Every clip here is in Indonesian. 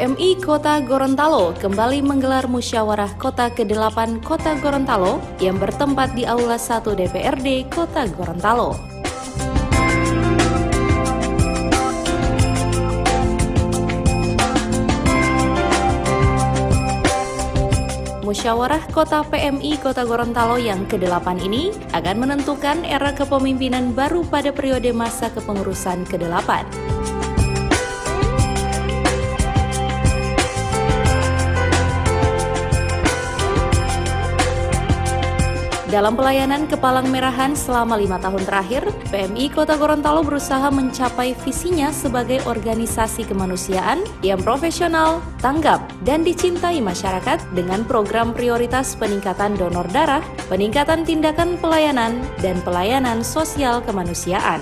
PMI Kota Gorontalo kembali menggelar musyawarah Kota ke-8 Kota Gorontalo yang bertempat di Aula 1 DPRD Kota Gorontalo. Musyawarah Kota PMI Kota Gorontalo yang ke-8 ini akan menentukan era kepemimpinan baru pada periode masa kepengurusan ke-8. Dalam pelayanan kepalang merahan selama 5 tahun terakhir, PMI Kota Gorontalo berusaha mencapai visinya sebagai organisasi kemanusiaan yang profesional, tanggap, dan dicintai masyarakat dengan program prioritas peningkatan donor darah, peningkatan tindakan pelayanan, dan pelayanan sosial kemanusiaan.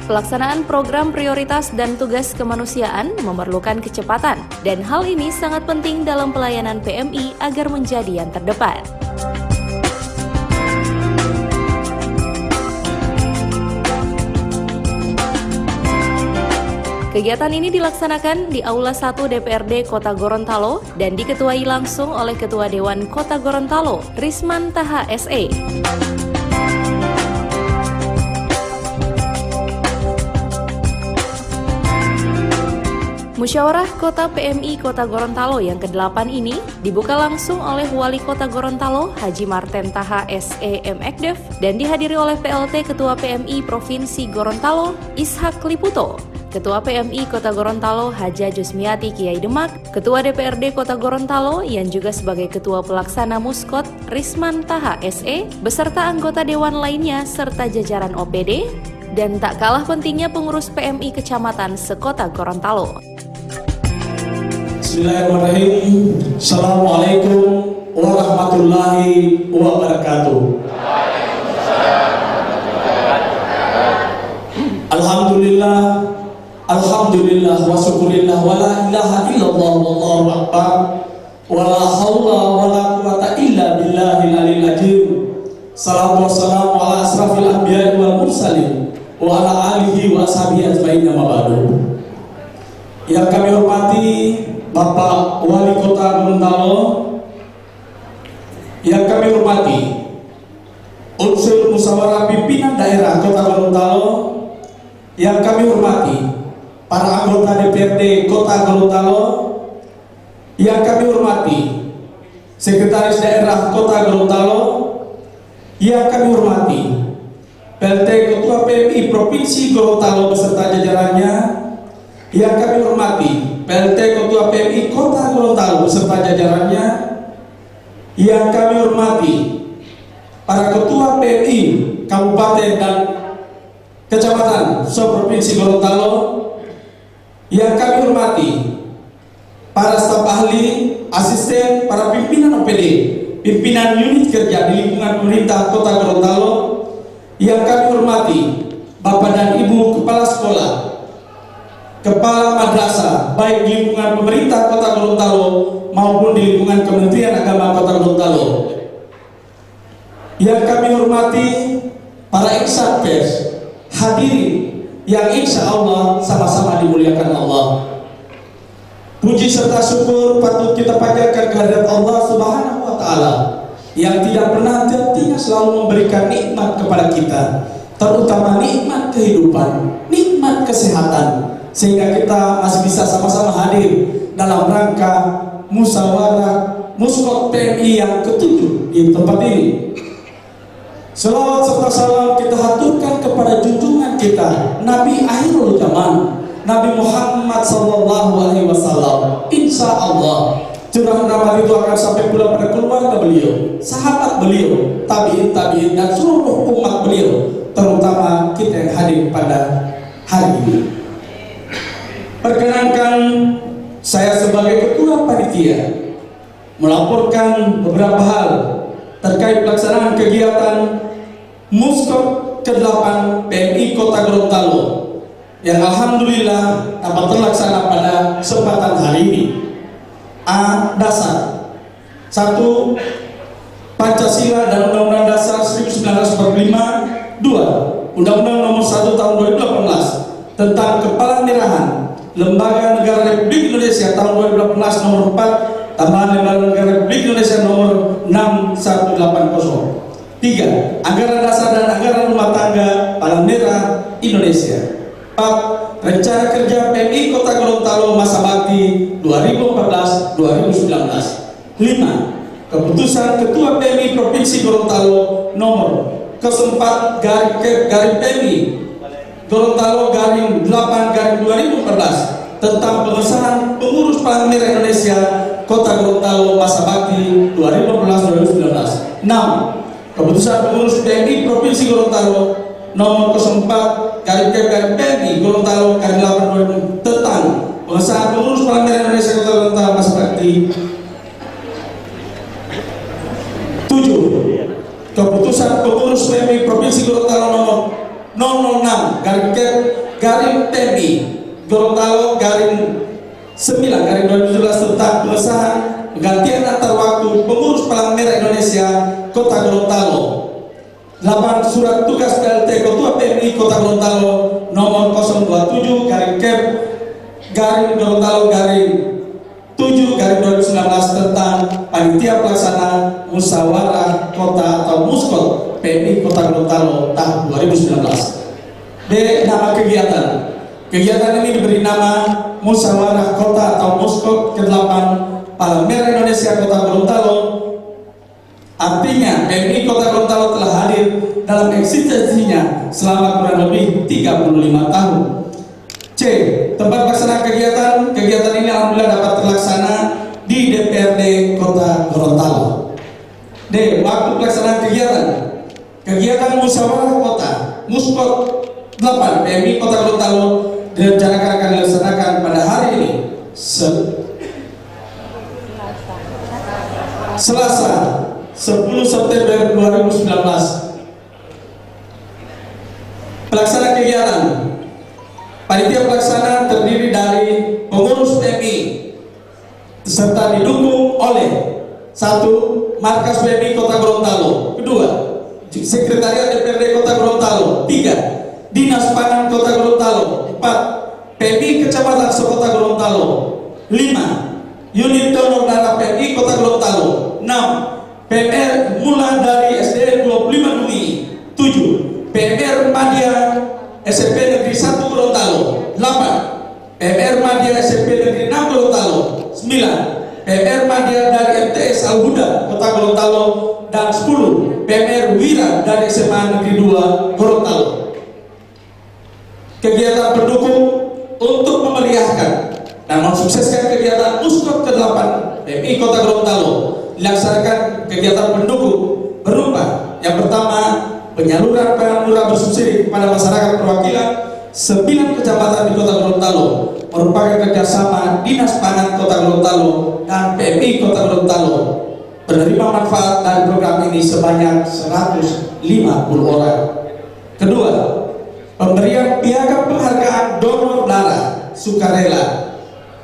Pelaksanaan program prioritas dan tugas kemanusiaan memerlukan kecepatan, dan hal ini sangat penting dalam pelayanan PMI agar menjadi yang terdepan. Kegiatan ini dilaksanakan di Aula 1 DPRD Kota Gorontalo dan diketuai langsung oleh Ketua Dewan Kota Gorontalo, Risman Taha SE. Musyawarah Kota PMI Kota Gorontalo yang ke-8 ini dibuka langsung oleh Wali Kota Gorontalo Haji Marten Taha SE MKdev dan dihadiri oleh PLT Ketua PMI Provinsi Gorontalo Ishak Liputo, Ketua PMI Kota Gorontalo Haja Jusmiati Kiai Demak, Ketua DPRD Kota Gorontalo yang juga sebagai Ketua Pelaksana Muskot Risman Taha SE, beserta anggota Dewan lainnya serta jajaran OPD, dan tak kalah pentingnya pengurus PMI Kecamatan sekota Gorontalo. Bismillahirrahmanirrahim. Assalamualaikum warahmatullahi wabarakatuh. Alhamdulillah, alhamdulillah wa syukurillah wa la ilaha illallah wallahu akbar wa la haula wa la quwata illa billahil aliyil azim. Salatu wassalamu ala asrafil anbiya'i wal mursalin wa ala alihi wa ashabihi ajmain amma ba'du. Yang kami hormati Bapak Wali Kota Gorontalo, yang kami hormati unsur musyawarah pimpinan daerah Kota Gorontalo, yang kami hormati para anggota DPRD Kota Gorontalo, yang kami hormati Sekretaris Daerah Kota Gorontalo, yang kami hormati PLT Ketua PMI Provinsi Gorontalo beserta jajarannya, yang kami hormati PLT Ketua PMI Kota Gorontalo beserta jajarannya, yang kami hormati para Ketua PMI Kabupaten dan Kecamatan se-Provinsi Gorontalo, yang kami hormati para staf ahli, asisten, para pimpinan OPD, pimpinan unit kerja di lingkungan pemerintah Kota Gorontalo, yang kami hormati Bapak dan Ibu Kepala Sekolah, Kepala Madrasah, baik di lingkungan pemerintah Kota Gorontalo maupun di lingkungan Kementerian Agama Kota Gorontalo. Yang kami hormati para insan pers, hadirin yang insya Allah sama-sama dimuliakan Allah. Puji serta syukur patut kita panjatkan kehadirat Allah Subhanahu wa Ta'ala yang tidak pernah henti-hentinya selalu memberikan nikmat kepada kita, terutama nikmat kehidupan, nikmat kesehatan, sehingga kita masih bisa sama-sama hadir dalam rangka musyawarah Muskot PMI yang ke-7 di tempat ini. Selawat serta salam kita haturkan kepada junjungan kita Nabi akhirul zaman, Nabi Muhammad SAW. Insya Allah curahan rahmat itu akan sampai pula pada keluarga beliau, sahabat beliau, tabiin dan seluruh umat beliau, terutama kita yang hadir pada hari ini. Perkenankan saya sebagai Ketua Panitia melaporkan beberapa hal terkait pelaksanaan kegiatan Muskot ke-8 PMI Kota Gorontalo yang alhamdulillah dapat terlaksana pada kesempatan hari ini. A. Dasar 1. Pancasila dan Undang-Undang Dasar 1945 5. 2. Undang-Undang Nomor 1 Tahun 2018 tentang Kepalamirahan Lembaga Negara Republik Indonesia tahun 2018 Nomor 4 tambahan Lembaga Negara Republik Indonesia Nomor 6180. 3. Anggaran dasar dan anggaran rumah tangga Palang Merah Indonesia. 4. Rencana kerja PMI Kota Gorontalo masa bakti 2014-2019. 5. Keputusan Ketua PMI Provinsi Gorontalo Nomor 04 garing PMI Gorontalo garing 8 garing 2014 tentang pengesahan pengurus Palang Merah Indonesia Kota Gorontalo masa bakti 2014-2019. 6. Keputusan pengurus PMI Provinsi Gorontalo Nomor 04 garing PMI Gorontalo garing 8 tentang pengesahan pengurus Palang Merah Indonesia Kota Gorontalo masa bakti. 7. Keputusan pengurus PMI Provinsi Gorontalo Nomor 006 garing PMI Gorontalo garing 9 garing 2017 tentang pengesahan penggantian antar waktu pengurus Palang Merah Indonesia Kota Gorontalo. 8. Surat tugas PLT Ketua PMI Kota Gorontalo Nomor 027 garing Gorontalo garing 7 garing 2019 tentang panitia pelaksana musyawarah kota atau muskot PMI Kota Gorontalo tahun 2019. D. Nama kegiatan. Kegiatan ini diberi nama musyawarah kota atau muskot ke-8 Palang Merah Indonesia Kota Gorontalo. Artinya PMI Kota Gorontalo telah hadir dalam eksistensinya selama kurang lebih 35 tahun. C. Tempat pelaksanaan kegiatan. Kegiatan ini alhamdulillah dapat terlaksana di DPRD Kota Gorontalo. D. Waktu pelaksanaan kegiatan. Kegiatan musyawarah kota muskot 8 PMI Kota Gorontalo direncanakan akan dilaksanakan pada hari ini Selasa 10 September 2019. Pelaksana kegiatan. Panitia pelaksana terdiri dari pengurus PMI serta didukung oleh 1. Markas PMI Kota Gorontalo. 2. Sekretariat DPRD Kota Gorontalo. 3. Dinas Pangan Kota Gorontalo. 4. PMI Kecamatan Sekota Gorontalo. 5. Unit donor darah PMI Kota Gorontalo. 6. PMR mulai dari SD 25 Duni. 7. PMR Madya SMP Negeri 1 Gorontalo. 8. PMR Madya SMP Negeri 6 Gorontalo. 9. PMR Madya dari MTS Al-Huda Kota Gorontalo. Dan 10. PMR Wira dari SMA Negeri 2 Gorontalo. Kegiatan pendukung untuk memeriahkan dan mensukseskan kegiatan Muskot ke-8 PMI Kota Gorontalo dilaksanakan kegiatan pendukung berupa yang pertama penyaluran pangan murah bersubsidi kepada masyarakat perwakilan 9 kecamatan di Kota Gorontalo merupakan kerjasama Dinas Pangan Kota Gorontalo dan PMI Kota Gorontalo. Penerima manfaat dari program ini sebanyak 150 orang. Kedua, pemberian piagam penghargaan donor darah sukarela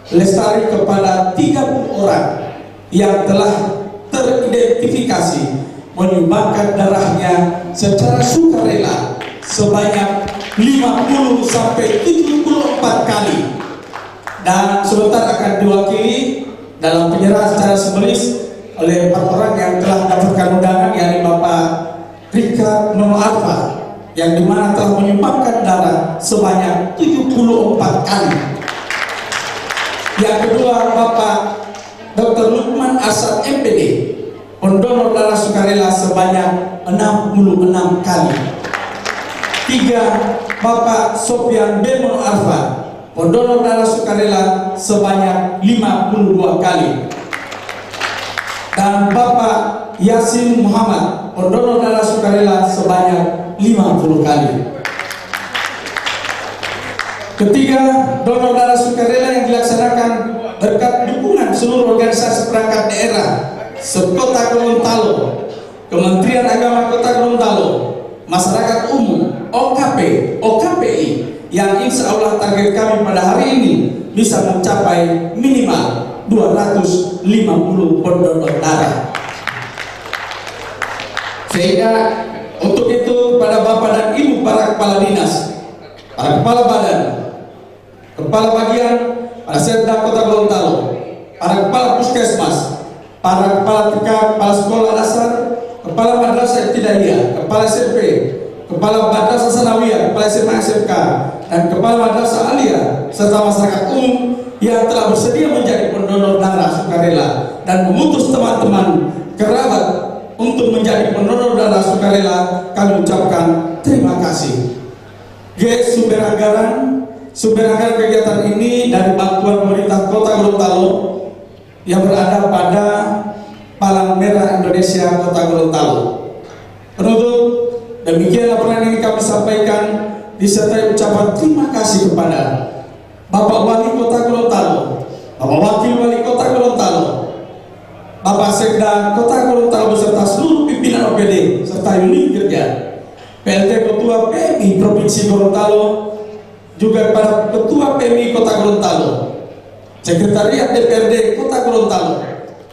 lestari kepada 30 orang yang telah teridentifikasi menyumbangkan darahnya secara sukarela sebanyak 50 sampai 74 kali, dan sebentar akan diwakili dalam penyerahan secara simbolis oleh 4 orang yang telah mendapatkan undangan, yakni Bapak Rika Nono Alfa yang dimana telah menyumbangkan darah sebanyak 74 kali. Yang kedua, Bapak Dr. Lukman Asad MPD, pendonor darah sukarela sebanyak 66 kali. 3. Bapak Sofyan Bemon Arfa, pendonor darah sukarela sebanyak 52 kali. Dan Bapak Yasin Muhammad, pendonor darah sukarela sebanyak 50 kali. Ketiga, donor darah sukarela yang dilaksanakan berkat dukungan seluruh organisasi perangkat daerah sekota Gorontalo, Kementerian Agama Kota Gorontalo, masyarakat umum, OKP, OKPI, yang insya Allah target kami pada hari ini bisa mencapai minimal 250 pendonor darah. Sehingga untuk itu pada Bapak dan Ibu para kepala dinas, para kepala badan, kepala bagian, para Setda Kota Gorontalo, para kepala puskesmas, para kepala TK, kepala sekolah dasar, kepala madrasah ibtidaiyah, kepala SMP, kepala madrasah sanawiyah, kepala SMA SMK, dan kepala madrasah aliyah, serta masyarakat umum yang telah bersedia menjadi pendonor darah sukarela dan memutus teman-teman kerabat untuk menjadi pendonor darah sukarela, kami ucapkan terima kasih. Sumber anggaran kegiatan ini dari bantuan pemerintah Kota Gorontalo yang berada pada Palang Merah Indonesia Kota Gorontalo. Penutup, demikian laporan ini kami sampaikan disertai ucapan terima kasih kepada Bapak Wali Kota Gorontalo, Bapak Wakil Wali Kota Gorontalo, Bapak Sekda Kota Gorontalo beserta seluruh pimpinan OPD serta unit kerja, PLT Ketua PMI Provinsi Gorontalo, juga para Ketua PMI Kota Gorontalo, Sekretariat DPRD Kota Gorontalo,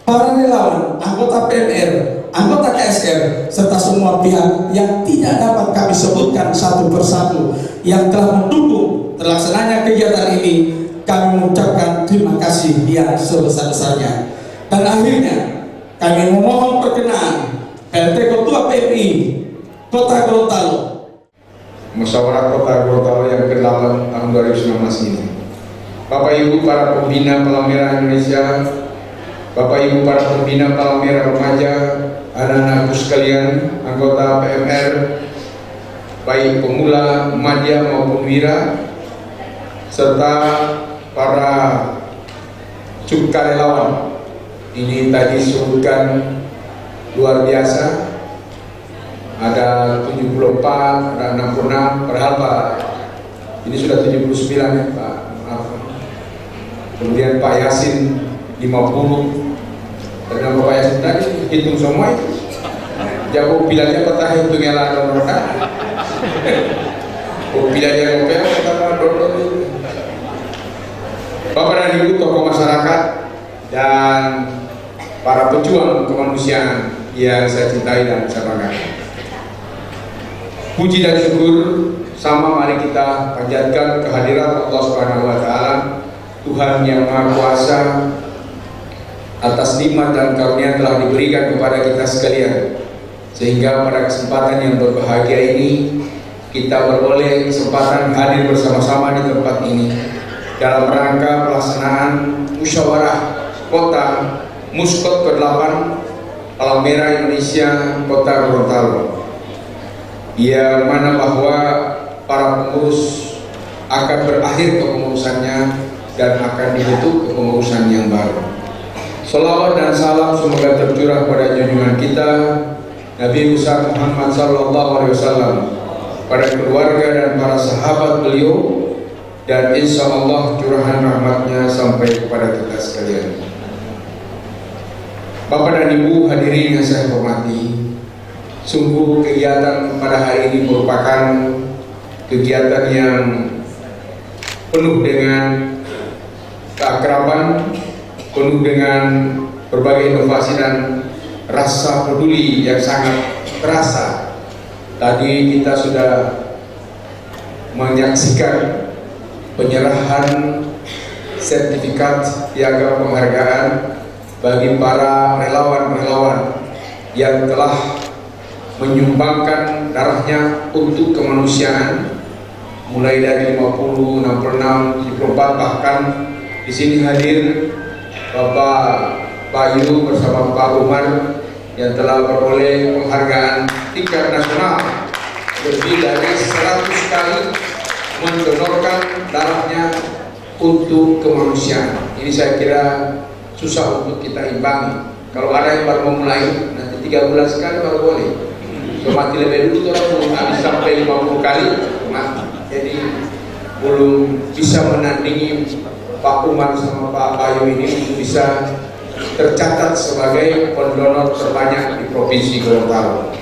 para relawan, anggota PNR, anggota KSR, serta semua pihak yang tidak dapat kami sebutkan satu persatu yang telah mendukung terlaksananya kegiatan ini. Kami mengucapkan terima kasih yang sebesar-besarnya. Dan akhirnya kami memohon perkenan PLT Ketua PMI Kota Gorontalo, Musyawarah Kota Gorontalo yang ke-8 tahun 2019 ini. Bapak Ibu para pembina Palang Merah Indonesia, Bapak Ibu para pembina Palang Merah Remaja, anak-anakku sekalian, anggota PMR, baik pemula, madya maupun wira, serta para sukarelawan. Ini tadi disebutkan luar biasa. Ada 74, ada 66, padahal Pak ini sudah 79 ya Pak, maaf. Kemudian Pak Yasin 50, dan Pak Yasin tadi hitung semua itu. Jago pilihnya petah hitungnya lah nomor pilihnya ngopel pertama nomor. Bapak dan Ibu tokoh masyarakat dan para pejuang kemanusiaan yang saya cintai dan saya banggakan. Puji dan syukur sama mari kita panjatkan kehadiran Allah Subhanahu wa taala, Tuhan yang Maha Kuasa, atas nikmat dan karunia telah diberikan kepada kita sekalian, sehingga pada kesempatan yang berbahagia ini kita beroleh kesempatan hadir bersama-sama di tempat ini dalam rangka pelaksanaan musyawarah kota Muskot ke-8 Palang Merah Indonesia Kota Gorontalo, yang mana bahwa para pengurus akan berakhir kepengurusannya dan akan dibentuk kepengurusan yang baru. Salawat dan salam semoga tercurah pada junjungan kita Nabi besar Muhammad SAW, pada keluarga dan para sahabat beliau, dan insya Allah curahan rahmatnya sampai kepada kita sekalian. Bapak dan Ibu hadirin yang saya hormati, sungguh kegiatan pada hari ini merupakan kegiatan yang penuh dengan keakraban, penuh dengan berbagai inovasi dan rasa peduli yang sangat terasa. Tadi kita sudah menyaksikan penyerahan sertifikat piagam penghargaan bagi para relawan-relawan yang telah menyumbangkan darahnya untuk kemanusiaan, mulai dari 50, 66, 74, bahkan di sini hadir Bapak Bayu bersama Pak Umar yang telah beroleh penghargaan tingkat nasional lebih dari 100 kali mendonorkan darahnya untuk kemanusiaan. Ini saya kira susah untuk kita imbangi. Kalau ada yang baru memulai, nanti 3 bulan sekali baru boleh. Mati lebih dulu orang belum habis sampai 50 kali mati. Jadi belum bisa menandingi Pak Umar sama Pak Bayu ini untuk bisa tercatat sebagai pendonor terbanyak di Provinsi Gorontalo.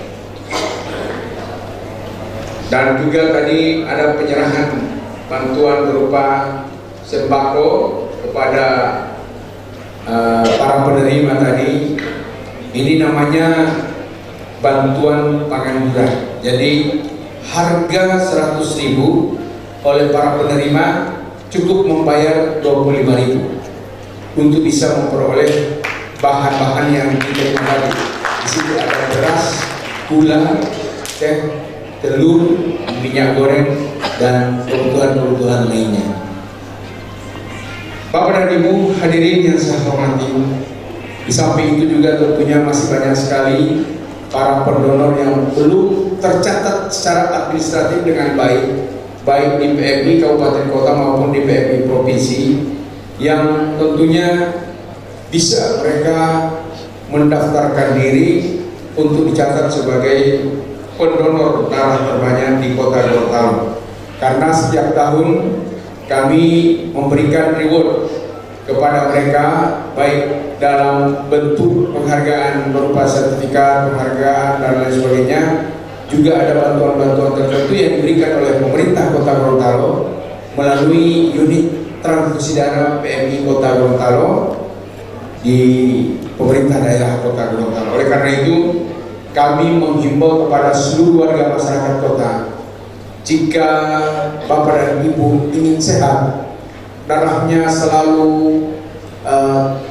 Dan juga tadi ada penyerahan bantuan berupa sembako kepada para penerima tadi. Ini namanya bantuan pangan murah. Jadi harga 100.000, oleh para penerima cukup membayar 25.000 untuk bisa memperoleh bahan-bahan yang kita tadi. Di situ ada beras, gula, teh, telur, minyak goreng, dan kebutuhan-kebutuhan lainnya. Bapak dan Ibu hadirin yang saya hormati, di samping itu juga tentunya masih banyak sekali para pendonor yang belum tercatat secara administratif dengan baik di PMI Kabupaten Kota maupun di PMI Provinsi, yang tentunya bisa mereka mendaftarkan diri untuk dicatat sebagai pendonor darah terbanyak di Kota Gorontalo. Karena setiap tahun kami memberikan reward kepada mereka, baik dalam bentuk penghargaan berupa sertifikat, penghargaan, dan lain sebagainya. Juga ada bantuan-bantuan tertentu yang diberikan oleh pemerintah Kota Gorontalo melalui unit transfusi darah PMI Kota Gorontalo di pemerintah daerah Kota Gorontalo. Oleh karena itu, kami menghimbau kepada seluruh warga masyarakat kota, jika Bapak dan Ibu ingin sehat, darahnya selalu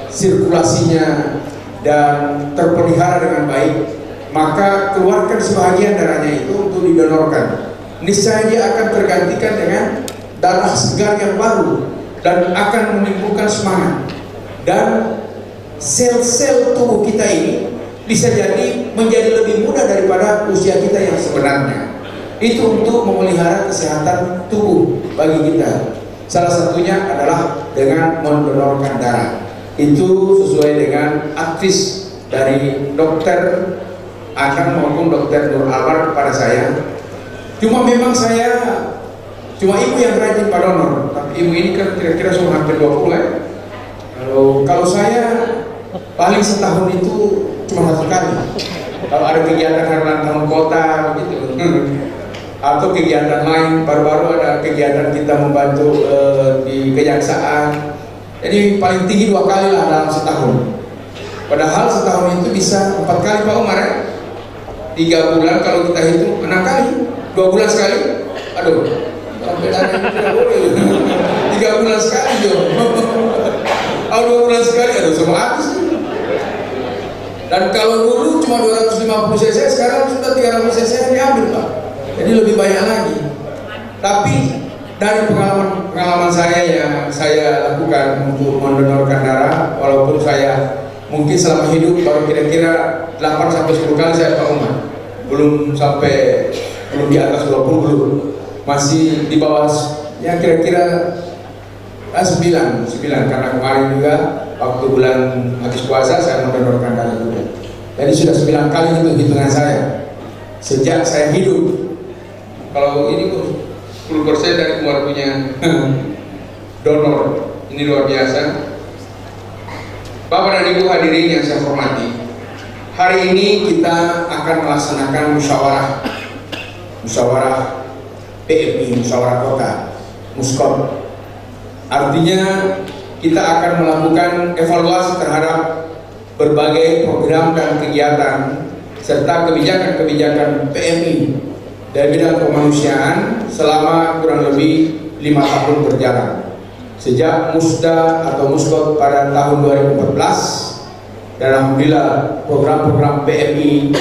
sirkulasinya dan terpelihara dengan baik, maka keluarkan sebahagian darahnya itu untuk didonorkan. Niscaya dia akan tergantikan dengan darah segar yang baru dan akan menimbulkan semangat, dan sel-sel tubuh kita ini bisa jadi menjadi lebih muda daripada usia kita yang sebenarnya. Itu untuk memelihara kesehatan tubuh bagi kita. Salah satunya adalah dengan mendonorkan darah. Itu sesuai dengan advis dari dokter Akan maupun dokter Nur Alwar kepada saya. Cuma memang saya cuma ibu yang rajin pada donor, tapi ibu ini kan kira-kira sudah hampir 20 ya. Kalau saya paling setahun itu cuma 1 kali. Kalau ada kegiatan hari ulang tahun kota begitu, atau kegiatan lain, baru-baru ada kegiatan kita membantu di kejaksaan. Jadi paling tinggi 2 kali lah dalam setahun. Padahal setahun itu bisa 4 kali Pak Umar ya. 3 bulan kalau kita hitung 6 kali, 2 bulan sekali. Aduh, bedanya tidak boleh. 3 bulan sekali dong. Kalau 2 bulan sekali, aduh semua habis. Dan kalau dulu cuma 250 cc, sekarang sudah 300 cc yang diambil Pak. Jadi lebih banyak lagi. Tapi dari pengalaman saya yang saya lakukan untuk mendonorkan darah, walaupun saya mungkin selama hidup baru kira-kira 8-10 kali saya Pak Umar, belum di atas 20, belum, masih di bawah ya kira-kira 9 karena kemarin juga waktu bulan habis puasa saya mendonorkan darah juga. Jadi sudah 9 kali itu hitungan saya sejak saya hidup. Kalau ini 10% dari keluarganya donor, ini luar biasa. Bapak dan Ibu hadirin yang saya hormati, hari ini kita akan melaksanakan musyawarah PMI, musyawarah kota, muskot. Artinya kita akan melakukan evaluasi terhadap berbagai program dan kegiatan serta kebijakan-kebijakan PMI dari bidang kemanusiaan selama kurang lebih 5 tahun berjalan. Sejak Musda atau Muskot pada tahun 2014, dan alhamdulillah program-program PMI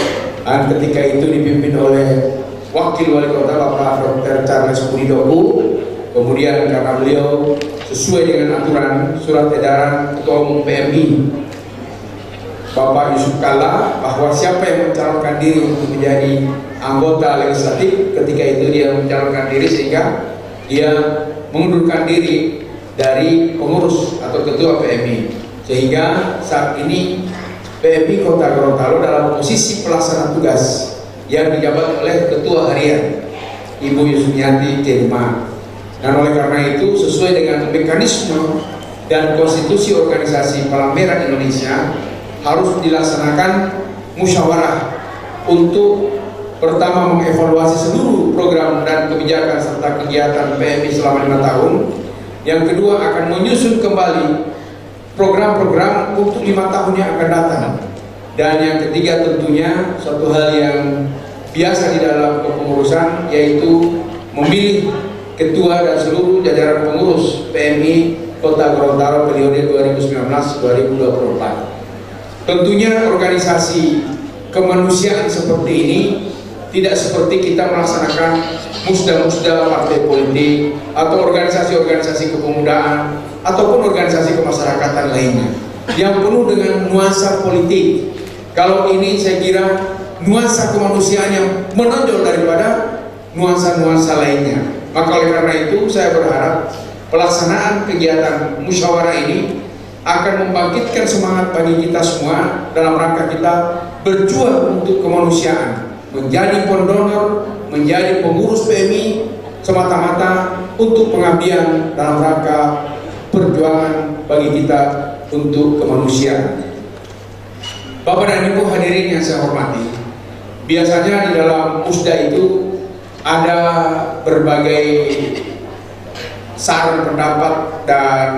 ketika itu dipimpin oleh Wakil Wali Kota Bapak Dr. Charles Puridoku. Kemudian karena beliau sesuai dengan aturan surat edaran Ketua Umum PMI Bapak Yusuf Kalla, bahwa siapa yang mencalonkan diri untuk menjadi anggota legislatif, ketika itu dia mencalonkan diri sehingga dia mengundurkan diri dari pengurus atau ketua PMI, sehingga saat ini PMI Kota Gorontalo dalam posisi pelaksana tugas yang dijabat oleh Ketua Harian Ibu Yusmiati Terima. Dan oleh karena itu sesuai dengan mekanisme dan konstitusi organisasi Palang Merah Indonesia, harus dilaksanakan musyawarah untuk pertama mengevaluasi seluruh program dan kebijakan serta kegiatan PMI selama 5 tahun. Yang kedua akan menyusun kembali program-program untuk 5 tahun yang akan datang. Dan yang ketiga tentunya suatu hal yang biasa di dalam kepengurusan, yaitu memilih ketua dan seluruh jajaran pengurus PMI Kota Gorontalo periode 2019-2024. Tentunya organisasi kemanusiaan seperti ini tidak seperti kita melaksanakan musda-musda partai politik atau organisasi-organisasi kepemudaan ataupun organisasi kemasyarakatan lainnya yang penuh dengan nuansa politik. Kalau ini saya kira nuansa kemanusiaan yang menonjol daripada nuansa-nuansa lainnya. Maka oleh karena itu saya berharap pelaksanaan kegiatan musyawarah ini akan membangkitkan semangat bagi kita semua dalam rangka kita berjuang untuk kemanusiaan, menjadi pendonor, menjadi pengurus PMI semata-mata untuk pengabdian dalam rangka perjuangan bagi kita untuk kemanusiaan. Bapak dan Ibu hadirin yang saya hormati, biasanya di dalam musda itu ada berbagai saran pendapat dan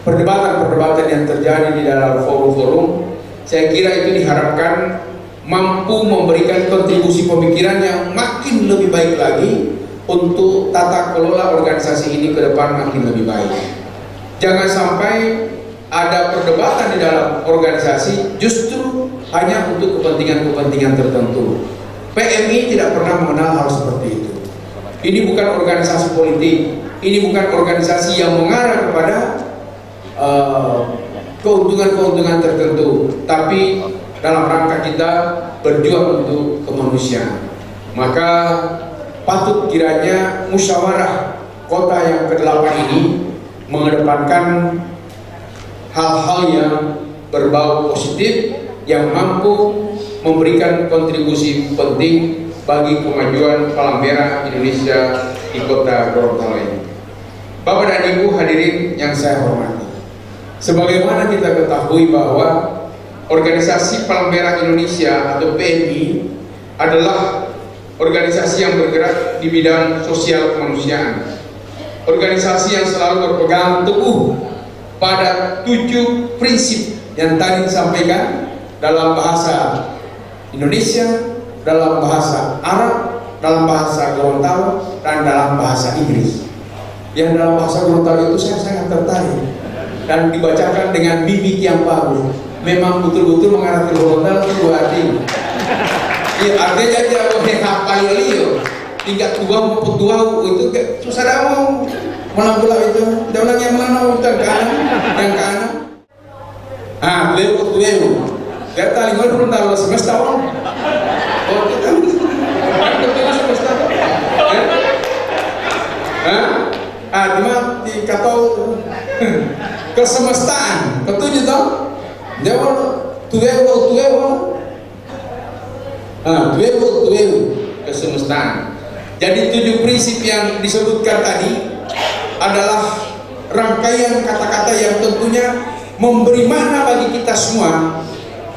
perdebatan-perdebatan yang terjadi di dalam forum-forum. Saya kira itu diharapkan mampu memberikan kontribusi pemikiran yang makin lebih baik lagi untuk tata kelola organisasi ini ke depan makin lebih baik. Jangan sampai ada perdebatan di dalam organisasi justru hanya untuk kepentingan-kepentingan tertentu. PMI tidak pernah mengenal hal seperti itu. Ini bukan organisasi politik, ini bukan organisasi yang mengarah kepada keuntungan-keuntungan tertentu, tapi dalam rangka kita berjuang untuk kemanusiaan. Maka patut kiranya musyawarah kota yang ke-8 ini mengedepankan hal-hal yang berbau positif yang mampu memberikan kontribusi penting bagi kemajuan Palang Merah Indonesia di Kota Gorontalo ini. Bapak dan Ibu hadirin yang saya hormati, sebagaimana kita ketahui bahwa organisasi Palang Merah Indonesia atau PMI adalah organisasi yang bergerak di bidang sosial kemanusiaan. Organisasi yang selalu berpegang teguh pada 7 prinsip yang tadi disampaikan dalam bahasa Indonesia, dalam bahasa Arab, dalam bahasa Gorontalo, dan dalam bahasa Inggris. Yang dalam bahasa Gorontalo itu saya sangat tertarik dan dibacakan dengan mimik yang bagus. Memang betul-betul mengarah ke Gorontalo itu artinya. Iya, artinya dia boleh hafal liyo. Tingkat tua maupun tua itu susah dah mau menanggulah itu. Dia orang yang mana yang kanan. Ah, tueu. Kata lingkungan Gorontalo semesta orang. Oh, kita kan semesta. Cuma dikatau kesemestaan, ketujuh toh. Dia tueu. Tueu kesemestaan. Jadi 7 prinsip yang disebutkan tadi adalah rangkaian kata-kata yang tentunya memberi makna bagi kita semua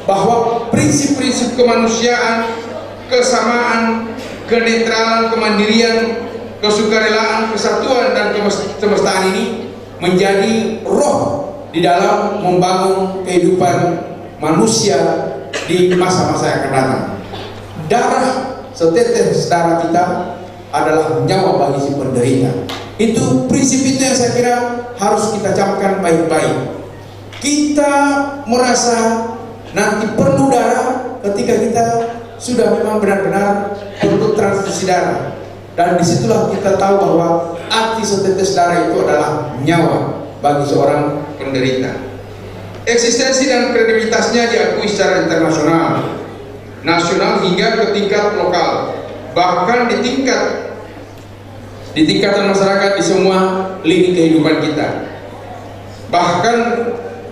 bahwa prinsip-prinsip kemanusiaan, kesamaan, kenetralan, kemandirian, kesukarelaan, kesatuan, dan kesemestaan ini menjadi roh di dalam membangun kehidupan manusia di masa-masa yang akan datang. Darah, setetes darah kita adalah nyawa bagi si penderita. Itu prinsip itu yang saya kira harus kita camkan baik-baik. Kita merasa nanti perlu darah ketika kita sudah memang benar-benar perlu transfusi darah, dan disitulah kita tahu bahwa arti setetes darah itu adalah nyawa bagi seorang penderita. Eksistensi dan kredibilitasnya diakui secara internasional, nasional hingga ke tingkat lokal, bahkan di tingkatan masyarakat di semua lini kehidupan kita. Bahkan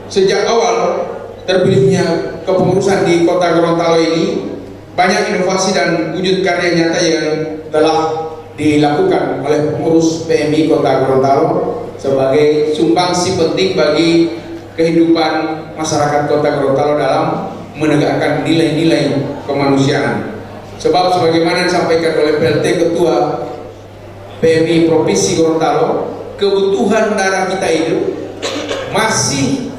sejak awal terpilihnya kepengurusan di Kota Gorontalo ini, banyak inovasi dan wujud karya nyata yang telah dilakukan oleh pengurus PMI Kota Gorontalo sebagai sumbangsi penting bagi kehidupan masyarakat Kota Gorontalo dalam menegakkan nilai-nilai kemanusiaan. Sebab sebagaimana disampaikan oleh PLT Ketua PMI Provinsi Gorontalo, kebutuhan darah kita itu masih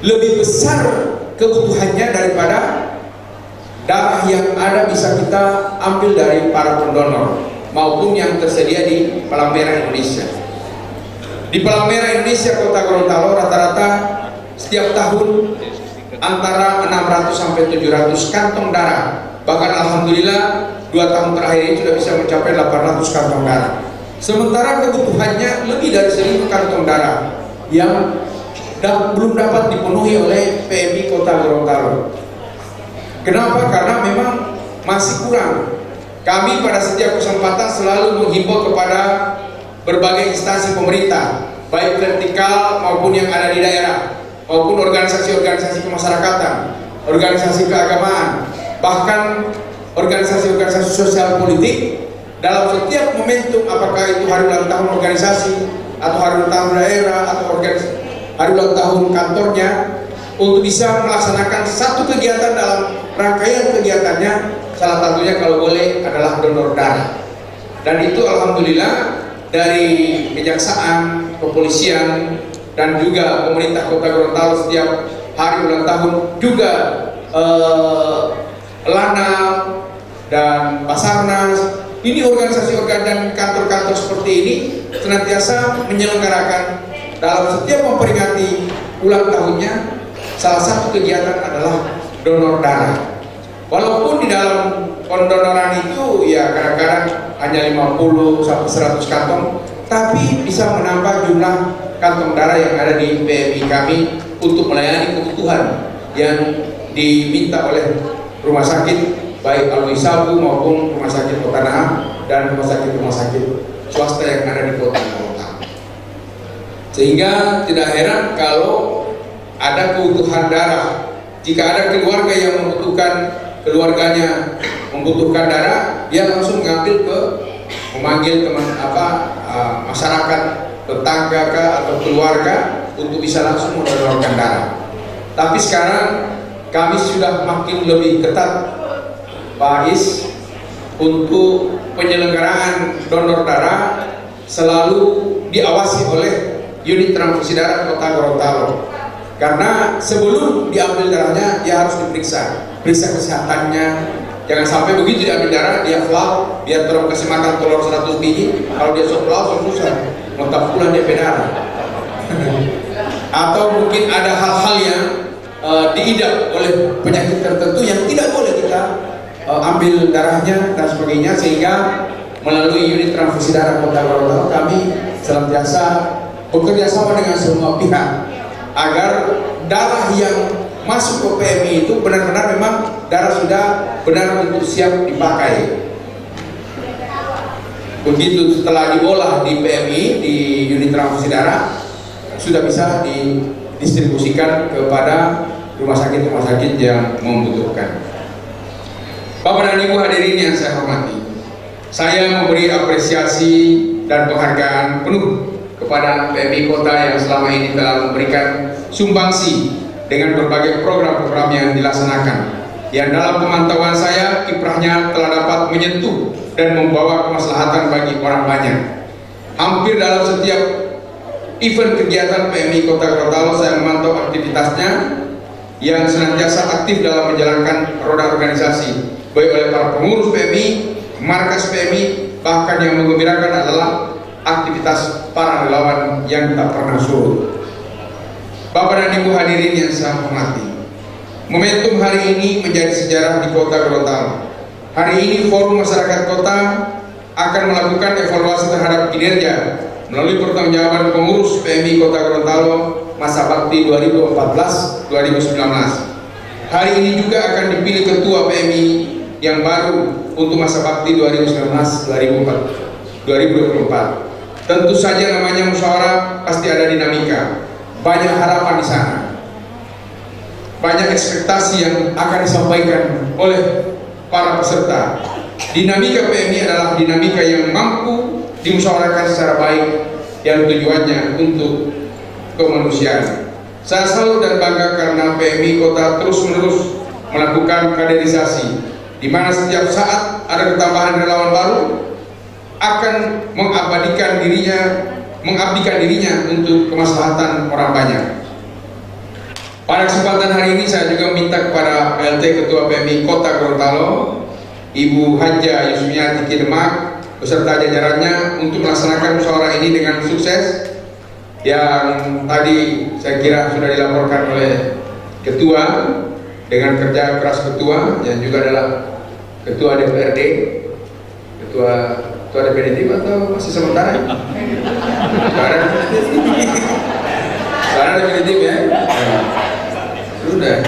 lebih besar kebutuhannya daripada darah darah yang ada bisa kita ambil dari para pendonor maupun yang tersedia di Palang Merah Indonesia. Di Palang Merah Indonesia Kota Gorontalo rata-rata setiap tahun antara 600 sampai 700 kantong darah. Bahkan alhamdulillah 2 tahun terakhir ini sudah bisa mencapai 800 kantong darah. Sementara kebutuhannya lebih dari 1000 kantong darah yang belum dapat dipenuhi oleh PMI Kota Gorontalo. Kenapa? Karena memang masih kurang. Kami pada setiap kesempatan selalu menghimbau kepada berbagai instansi pemerintah, baik vertikal maupun yang ada di daerah, maupun organisasi-organisasi kemasyarakatan, organisasi keagamaan, bahkan organisasi-organisasi sosial politik, dalam setiap momentum, apakah itu hari ulang tahun organisasi, atau hari ulang tahun daerah, atau hari ulang tahun kantornya, untuk bisa melaksanakan satu kegiatan dalam rangkaian kegiatannya, salah satunya kalau boleh adalah donor darah. Dan itu alhamdulillah dari kejaksaan, kepolisian, dan juga pemerintah Kota Gorontalo setiap hari ulang tahun juga Lanam dan Basarnas, ini organisasi-organisasi dan kantor-kantor seperti ini senantiasa menyelenggarakan dalam setiap memperingati ulang tahunnya. Salah satu kegiatan adalah donor darah. Walaupun di dalam pendonoran itu ya kadang-kadang hanya 50 sampai 100 kantong, tapi bisa menambah jumlah kantong darah yang ada di PMI kami untuk melayani kebutuhan yang diminta oleh rumah sakit baik Alwi Sabu maupun rumah sakit Kota Naham dan rumah sakit swasta yang ada di Kota Gorontalo. Sehingga tidak heran kalau ada kebutuhan darah. Jika ada keluarga yang keluarganya membutuhkan darah, dia langsung memanggil teman masyarakat, tetangga atau keluarga untuk bisa langsung mendonorkan darah. Tapi sekarang kami sudah makin lebih ketat, Pak Is, untuk penyelenggaraan donor darah selalu diawasi oleh unit transfusi darah Kota Gorontalo. Karena sebelum diambil darahnya dia harus periksa kesehatannya. Jangan sampai begitu diambil darah dia flau, dia terus kasih makan telur 100 biji, kalau dia flau susah, mentah pulang dia darah. Atau mungkin ada hal-hal yang diidap oleh penyakit tertentu yang tidak boleh kita ambil darahnya dan sebagainya, sehingga melalui unit transfusi darah Kota Gorontalo kami senantiasa bekerja sama dengan semua pihak agar darah yang masuk ke PMI itu benar-benar memang darah sudah benar untuk siap dipakai. Begitu setelah diolah di PMI, di unit transfusi darah, sudah bisa didistribusikan kepada rumah sakit yang membutuhkan. Bapak dan Ibu hadirin yang saya hormati, saya memberi apresiasi dan penghargaan penuh kepada PMI Kota yang selama ini telah memberikan sumbangsi dengan berbagai program-program yang dilaksanakan, yang dalam pemantauan saya kiprahnya telah dapat menyentuh dan membawa kemaslahatan bagi orang banyak. Hampir dalam setiap event kegiatan PMI Kota Gorontalo saya memantau aktivitasnya yang senantiasa aktif dalam menjalankan roda organisasi, baik oleh para pengurus PMI, markas PMI, bahkan yang menggembirakan adalah aktivitas para relawan yang tak pernah surut. Bapak dan Ibu hadirin yang saya hormati, momentum hari ini menjadi sejarah di Kota Gorontalo. Hari ini Forum Masyarakat Kota akan melakukan evaluasi terhadap kinerja melalui pertanggungjawaban pengurus PMI Kota Gorontalo masa bakti 2014-2019. Hari ini juga akan dipilih ketua PMI yang baru untuk masa bakti 2019-2024. Tentu saja namanya musyawarah pasti ada dinamika, banyak harapan di sana, banyak ekspektasi yang akan disampaikan oleh para peserta. Dinamika PMI adalah dinamika yang mampu dimusyawarahkan secara baik yang tujuannya untuk kemanusiaan. Saya salut dan bangga karena PMI Kota terus-menerus melakukan kaderisasi, di mana setiap saat ada ketambahan relawan baru akan mengabdikan dirinya untuk kemaslahatan orang banyak. Pada kesempatan hari ini saya juga minta kepada PLT Ketua PMI Kota Gorontalo, Ibu Haja Yusmiati Kidemak beserta jajarannya untuk melaksanakan musyawarah ini dengan sukses yang tadi saya kira sudah dilaporkan oleh Ketua dengan kerja keras Ketua yang juga adalah Ketua DPRD, Ketua definitif atau masih sementara? Sekarang definitif ya. Sudah.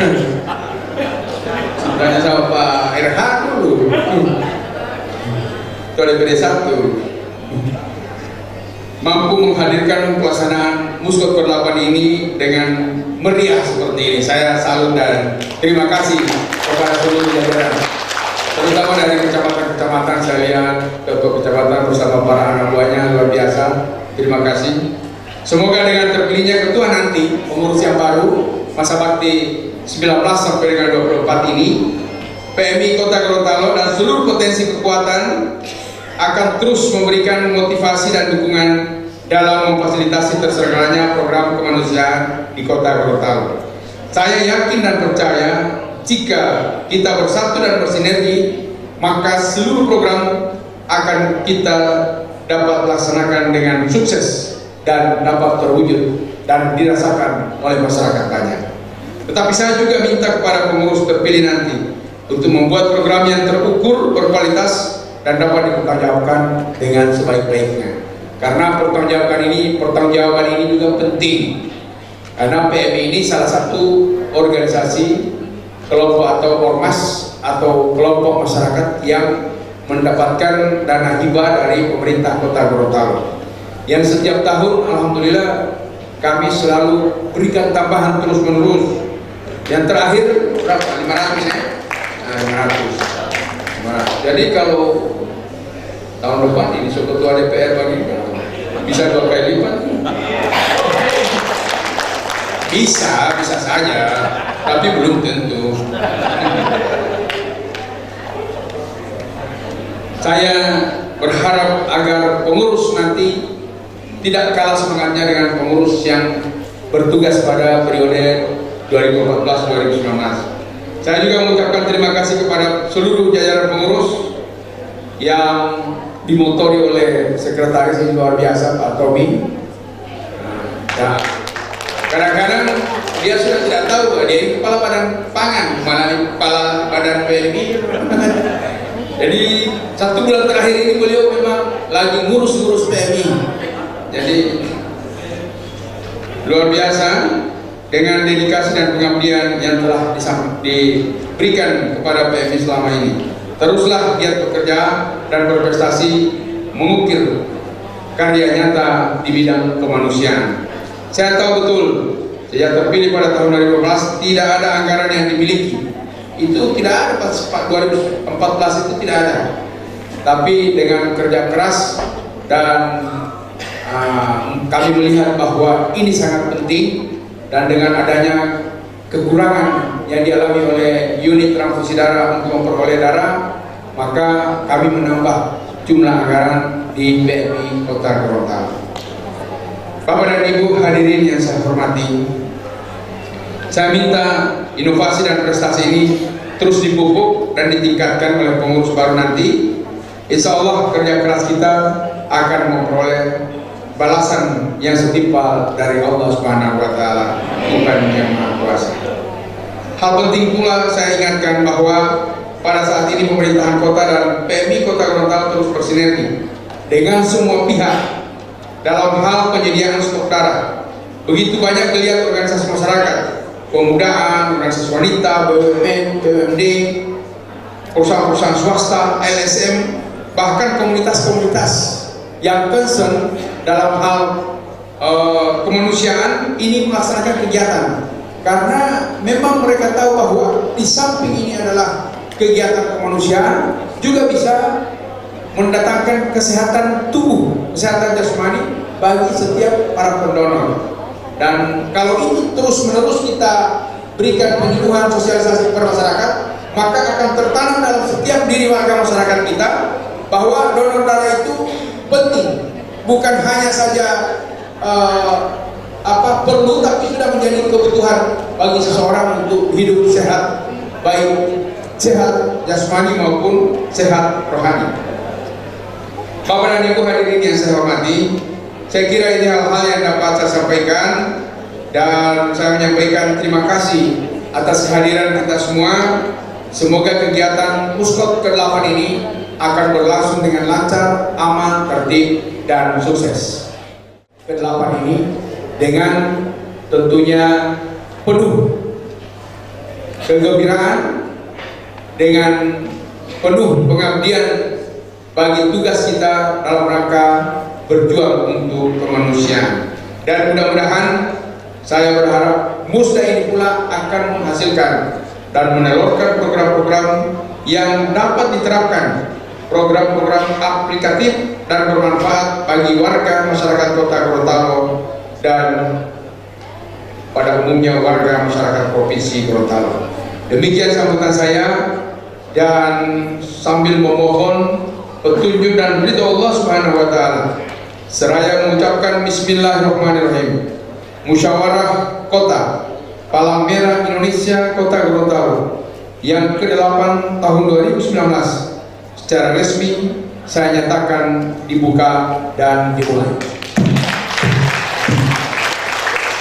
Tanya sama Pak RH dulu. Ketua DPD 1 mampu menghadirkan pelaksanaan Muskot ke-8 ini dengan meriah seperti ini. Saya salut dan terima kasih kepada seluruh jajaran, terutama dari kecamatan-kecamatan. Saya lihat ketua kecamatan bersama para anak buahnya luar biasa. Terima kasih. Semoga dengan terpilihnya ketua nanti pengurus yang baru masa bakti 19 sampai dengan 24 ini, PMI Kota Gorontalo dan seluruh potensi kekuatan akan terus memberikan motivasi dan dukungan dalam memfasilitasi terselenggaranya program kemanusiaan di Kota Gorontalo. Saya yakin dan percaya jika kita bersatu dan bersinergi, maka seluruh program akan kita dapat laksanakan dengan sukses dan dapat terwujud dan dirasakan oleh masyarakat banyak. Tetapi saya juga minta kepada pengurus terpilih nanti untuk membuat program yang terukur, berkualitas, dan dapat dipertanggungjawabkan dengan sebaik-baiknya. Karena pertanggungjawaban ini juga penting. Karena PMI ini salah satu organisasi, kelompok atau ormas atau kelompok masyarakat yang mendapatkan dana hibah dari pemerintah Kota Gorontalo. Yang setiap tahun alhamdulillah kami selalu berikan tambahan terus-menerus. Yang terakhir berapa? 500 ya? Nah, 500. Jadi kalau tahun depan ini ketua DPR bagi bisa 2 kali lipat. Bisa saja, tapi belum tentu. Saya berharap agar pengurus nanti tidak kalah semangatnya dengan pengurus yang bertugas pada periode 2014-2019. Saya juga mengucapkan terima kasih kepada seluruh jajaran pengurus yang dimotori oleh sekretaris yang luar biasa Pak Tommy. Nah, kadang-kadang dia sudah tidak tahu bahwa dia ini kepala badan pangan, malah kepala badan PMI. Jadi 1 bulan terakhir ini beliau memang lagi ngurus-ngurus PMI. Jadi luar biasa dengan dedikasi dan pengabdian yang telah diberikan kepada PMI selama ini. Teruslah giat bekerja dan berprestasi mengukir karya nyata di bidang kemanusiaan. Saya tahu betul sejak terpilih pada tahun 2014 tidak ada anggaran yang dimiliki. Itu tidak ada, 2014 itu tidak ada. Tapi dengan kerja keras dan kami melihat bahwa ini sangat penting, dan dengan adanya kekurangan yang dialami oleh unit transfusi darah untuk memperoleh darah, maka kami menambah jumlah anggaran di PMI Kota Gorontalo. Bapak dan Ibu hadirin yang saya hormati, saya minta inovasi dan prestasi ini terus dipupuk dan ditingkatkan oleh pengurus baru nanti. Insya Allah kerja keras kita akan memperoleh balasan yang setimpal dari Allah Subhanahu wa Ta'ala, Tuhan yang Maha Kuasa. Hal penting pula saya ingatkan bahwa pada saat ini pemerintahan kota dan PMI Kota Gorontalo terus bersinergi dengan semua pihak dalam hal penyediaan stok darah. Begitu banyak dilihat organisasi masyarakat, pemudaan, organisasi wanita, BUMN, BUMD, perusahaan-perusahaan swasta, LSM, bahkan komunitas-komunitas yang concern dalam hal kemanusiaan ini melaksanakan kegiatan, karena memang mereka tahu bahwa di samping ini adalah kegiatan kemanusiaan juga bisa mendatangkan kesehatan tubuh, kesehatan jasmani bagi setiap para pendonor. Dan kalau ini terus-menerus kita berikan penyuluhan sosialisasi kepada masyarakat, maka akan tertanam dalam setiap diri warga masyarakat kita bahwa donor darah itu penting, bukan hanya saja perlu, tapi sudah menjadi kebutuhan bagi seseorang untuk hidup sehat, baik sehat jasmani maupun sehat rohani. Bapak dan Ibu hadirin yang saya hormati, saya kira ini hal-hal yang dapat saya sampaikan, dan saya menyampaikan terima kasih atas kehadiran kita semua. Semoga kegiatan Muskot ke-8 ini akan berlangsung dengan lancar, aman, tertib, dan sukses. Ke-8 ini dengan tentunya penuh kegembiraan, dengan penuh pengabdian bagi tugas kita dalam rangka berjuang untuk kemanusiaan. Dan mudah-mudahan saya berharap Musda ini pula akan menghasilkan dan menelurkan program-program yang dapat diterapkan, program-program aplikatif dan bermanfaat bagi warga masyarakat Kota Gorontalo dan pada umumnya warga masyarakat Provinsi Gorontalo. Demikian sambutan saya, dan sambil memohon petunjuk dan ridho Allah Subhanahu wa taala, seraya mengucapkan bismillahirrahmanirrahim. Musyawarah Kota Palang Merah Indonesia Kota Gorontalo yang ke-8 tahun 2019 secara resmi saya nyatakan dibuka dan dimulai.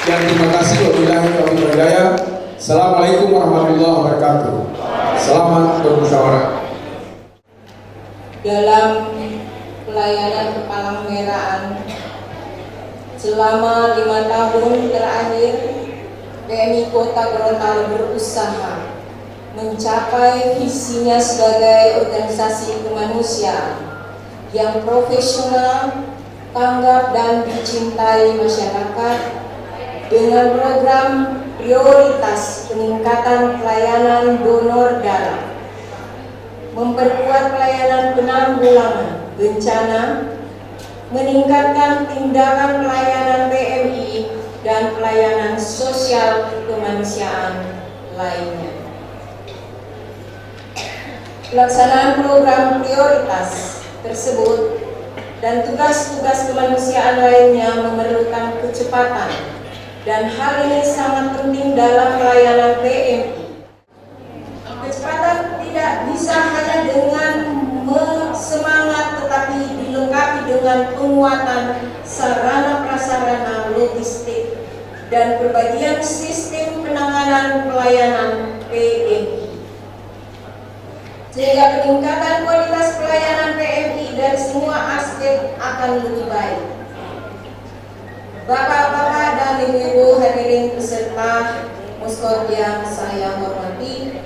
Dan terima kasih wabillahi taufiq wal hidayah. Assalamualaikum warahmatullahi wabarakatuh. Selamat bermusyawarah. Dalam pelayanan kepalang merahan selama 5 tahun terakhir, PMI Kota Gorontalo berusaha mencapai visinya sebagai organisasi kemanusiaan yang profesional, tanggap dan dicintai masyarakat dengan program prioritas peningkatan pelayanan donor darah, memperkuat pelayanan penanggulangan bencana, meningkatkan tindakan pelayanan PMI dan pelayanan sosial kemanusiaan lainnya. Pelaksanaan program prioritas tersebut dan tugas-tugas kemanusiaan lainnya memerlukan kecepatan, dan hal ini sangat penting dalam pelayanan PMI. Kecepatan tidak bisa hanya dengan semangat, tetapi dilengkapi dengan penguatan sarana prasarana logistik dan perbagian sistem penanganan pelayanan PMI, sehingga peningkatan kualitas pelayanan PMI dari semua aspek akan lebih baik. Bapak-bapak dan ibu-ibu hadirin peserta Muskot yang saya hormati,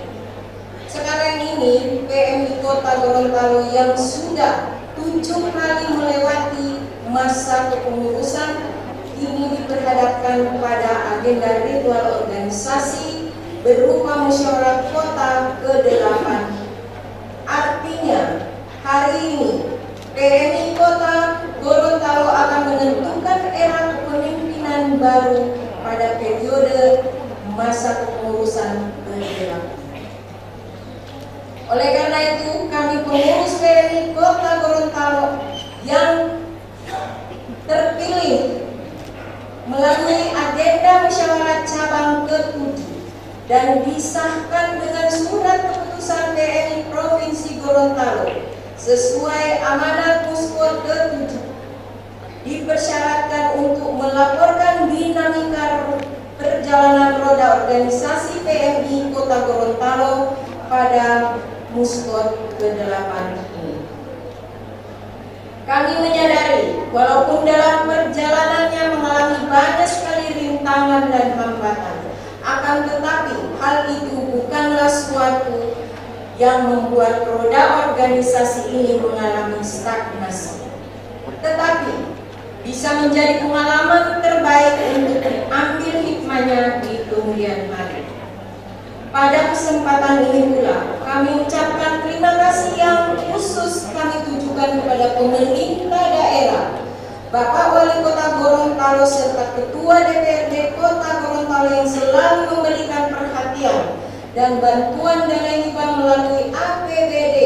sekarang ini PMI Kota Gorontalo yang sudah 7 kali melewati masa kepengurusan ini diperhadapkan pada agenda ritual organisasi berupa musyawarah kota ke-8. Artinya, hari ini PMI Kota Gorontalo akan menentukan era kepemimpinan baru pada periode masa kepengurusan ke-8. Oleh karena itu, kami pengurus PMI Kota Gorontalo yang terpilih melalui agenda musyawarah cabang ke-7 dan disahkan dengan surat keputusan PMI Provinsi Gorontalo sesuai amanat Muskot ke-7, dipersyaratkan untuk melaporkan dinamika perjalanan roda organisasi PMI Kota Gorontalo pada Muskot ke-8 ini. Kami menyadari walaupun dalam perjalanannya mengalami banyak sekali rintangan dan hambatan, akan tetapi hal itu bukanlah suatu yang membuat roda organisasi ini mengalami stagnasi, tetapi bisa menjadi pengalaman terbaik untuk diambil hikmahnya di kemudian hari. Pada kesempatan ini pula, kami ucapkan terima kasih yang khusus kami tujukan kepada pemerintah daerah, Bapak Wali Kota Gorontalo serta Ketua DPRD Kota Gorontalo yang selalu memberikan perhatian dan bantuan dana hibah melalui APBD,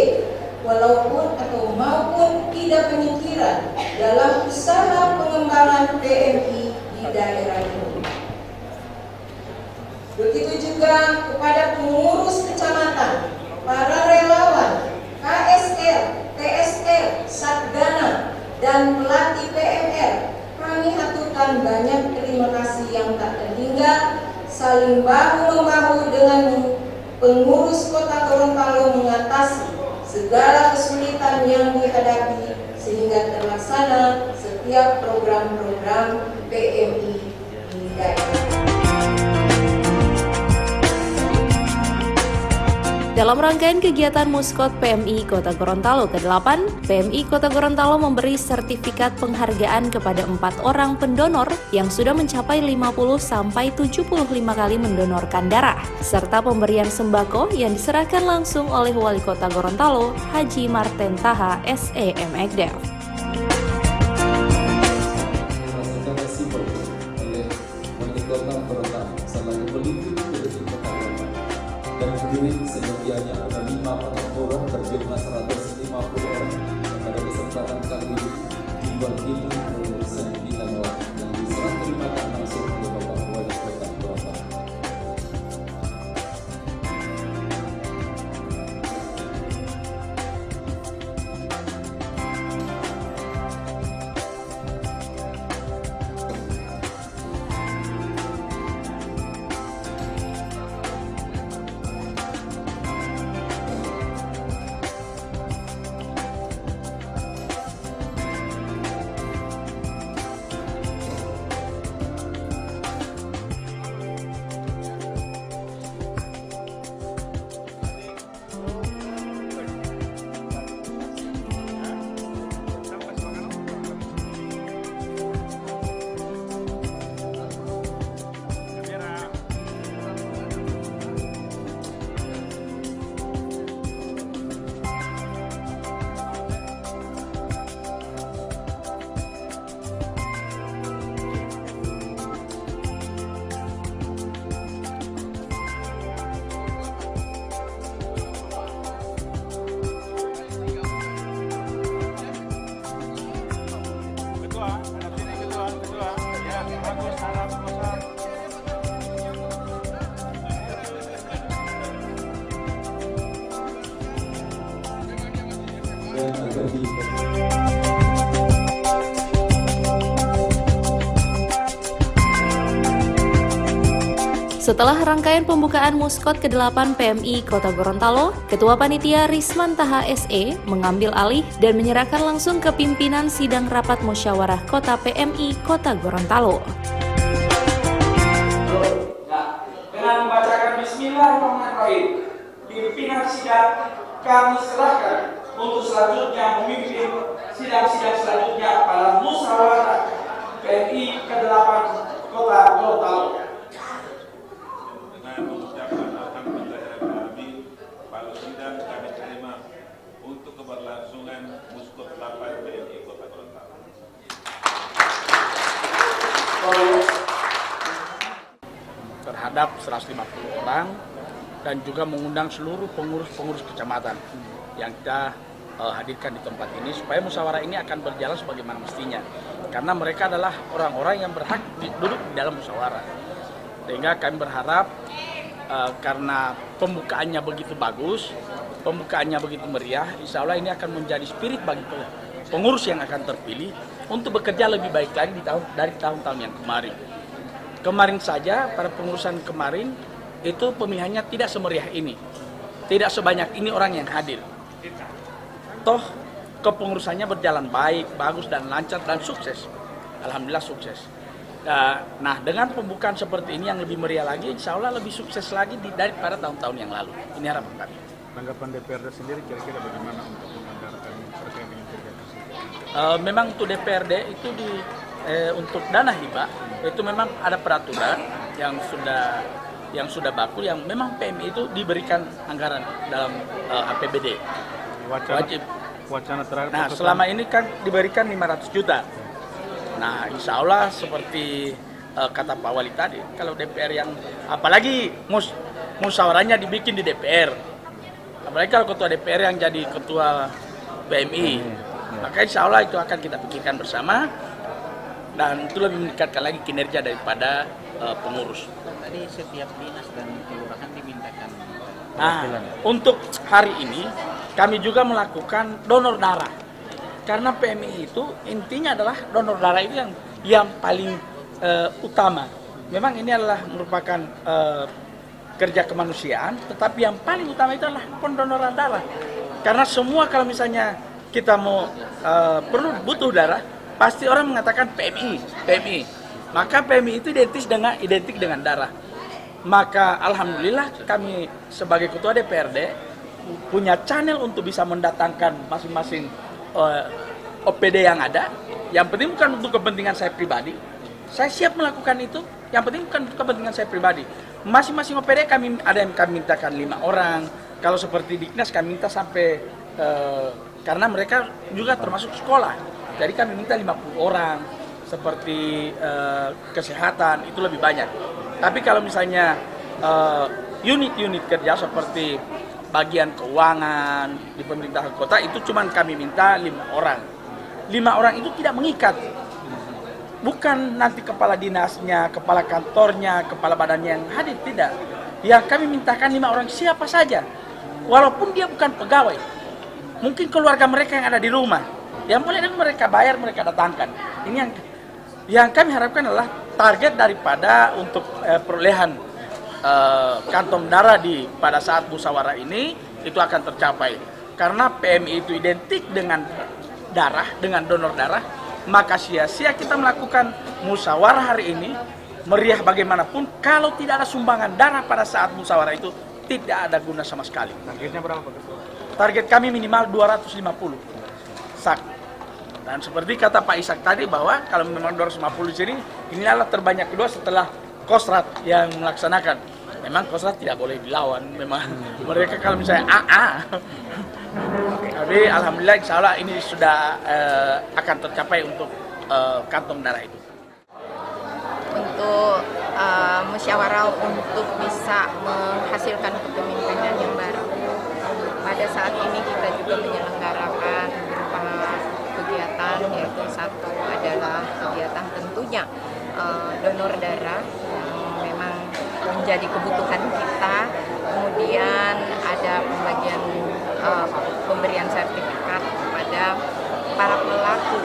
walaupun atau maupun tidak penyingkiran dalam usaha pengembangan PMI di di daerah ini. Begitu juga kepada pengurus kecamatan, para relawan, KSR, TSR, Satgana, dan pelatih PMR, kami haturkan banyak terima kasih yang tak terhingga, saling bahu-membahu dengan pengurus Kota Gorontalo mengatasi segala kesulitan yang dihadapi sehingga terlaksana setiap program-program PMI di daerah. Dalam rangkaian kegiatan Muskot PMI Kota Gorontalo ke-8, PMI Kota Gorontalo memberi sertifikat penghargaan kepada 4 orang pendonor yang sudah mencapai 50-75 kali mendonorkan darah, serta pemberian sembako yang diserahkan langsung oleh Wali Kota Gorontalo, Haji Marten Taha, SEM Ekdef. Dan sendiri sejatinya ada 5 orang berjumlah 150 orang pada kesempatan kali ini diwakili oleh Sendina Nawab yang diserah terimakan langsung oleh Bapak Wali Kota Gorontalo. Setelah rangkaian pembukaan Muskot ke-8 PMI Kota Gorontalo, Ketua Panitia Risman Taha SE mengambil alih dan menyerahkan langsung ke pimpinan Sidang Rapat Musyawarah Kota PMI Kota Gorontalo. Dengan membacakan Bismillahirrahmanirrahim, pimpinan sidang kami serahkan untuk selanjutnya memimpin sidang-sidang selanjutnya pada musyawarah PMI ke-8 Kota Gorontalo. Dengan mengucapkan alhamdulillahirrahmanirrahim, pada sidang kami terima untuk keberlangsungan Muskot 8 PMI Kota Gorontalo. Terhadap 150 orang dan juga mengundang seluruh pengurus-pengurus kecamatan yang kita hadirkan di tempat ini supaya musyawarah ini akan berjalan sebagaimana mestinya, karena mereka adalah orang-orang yang berhak duduk di dalam musyawarah. Sehingga kami berharap karena pembukaannya begitu bagus, pembukaannya begitu meriah, insya Allah ini akan menjadi spirit bagi pengurus yang akan terpilih untuk bekerja lebih baik lagi dari tahun-tahun yang kemarin. Kemarin saja, pada pengurusan kemarin, itu pemilihannya tidak semeriah ini. Tidak sebanyak ini orang yang hadir. Toh, kepengurusannya berjalan baik, bagus, dan lancar, dan sukses. Alhamdulillah sukses. Nah, dengan pembukaan seperti ini yang lebih meriah lagi, insya Allah lebih sukses lagi daripada tahun-tahun yang lalu. Ini harapan kami. Tanggapan DPRD sendiri kira-kira bagaimana untuk menganggarkan terkait dengan kegiatan tersebut? Memang untuk DPRD itu untuk dana hibah itu memang ada peraturan yang sudah baku, yang memang PMI itu diberikan anggaran dalam APBD wajib. Wacana terakhir. Nah, selama ini kan diberikan 500 juta. Nah, insya Allah seperti kata Pak Wali tadi, kalau DPR yang apalagi musyawarahnya dibikin di DPR, apalagi kalau ketua DPR yang jadi ketua PMI, maka insya Allah itu akan kita pikirkan bersama. dan itu lebih meningkatkan lagi kinerja daripada pengurus. Tadi setiap dinas dan kelurahan dimintakan. Nah, untuk hari ini kami juga melakukan donor darah. Karena PMI itu intinya adalah donor darah itu yang paling utama. Memang ini adalah merupakan kerja kemanusiaan, tetapi yang paling utama itu adalah pendonoran darah. Karena semua kalau misalnya kita mau butuh darah, pasti orang mengatakan PMI. Maka PMI itu identik dengan darah. Maka alhamdulillah kami sebagai ketua DPRD punya channel untuk bisa mendatangkan masing-masing OPD yang ada. Yang penting bukan untuk kepentingan saya pribadi. Saya siap melakukan itu. Yang penting bukan untuk kepentingan saya pribadi. Masing-masing OPD ada yang kami mintakan 5 orang. Kalau seperti di Dinas kami minta sampai karena mereka juga termasuk sekolah. Jadi kami minta 50 orang. Seperti kesehatan itu lebih banyak. Tapi kalau misalnya unit-unit kerja seperti bagian keuangan di pemerintahan kota itu cuma kami minta 5 orang. 5 orang itu tidak mengikat. Bukan nanti kepala dinasnya, kepala kantornya, kepala badannya yang hadir, tidak. Yang kami mintakan 5 orang siapa saja. Walaupun dia bukan pegawai. Mungkin keluarga mereka yang ada di rumah. Yang boleh mereka bayar, mereka datangkan. Ini yang kami harapkan adalah target daripada untuk perolehan kantong darah pada saat musyawarah ini itu akan tercapai. Karena PMI itu identik dengan darah, dengan donor darah, maka sia-sia kita melakukan musyawarah hari ini, meriah bagaimanapun, kalau tidak ada sumbangan darah pada saat musyawarah itu, tidak ada guna sama sekali. Targetnya berapa Pak? Target kami minimal 250 sak. Dan seperti kata Pak Ishak tadi bahwa kalau memang 250 di sini, ini adalah terbanyak kedua setelah Kostrat yang melaksanakan. Memang Kostrat tidak boleh dilawan, memang mereka kalau misalnya Tapi alhamdulillah insya Allah ini sudah akan tercapai untuk kantong darah itu. Untuk musyawarah untuk bisa menghasilkan kepemimpinan yang baru. Pada saat ini kita juga menyelenggarakan beberapa kegiatan, yaitu satu adalah kegiatan tentunya donor darah yang memang menjadi kebutuhan kita. Kemudian ada pemberian sertifikat kepada para pelaku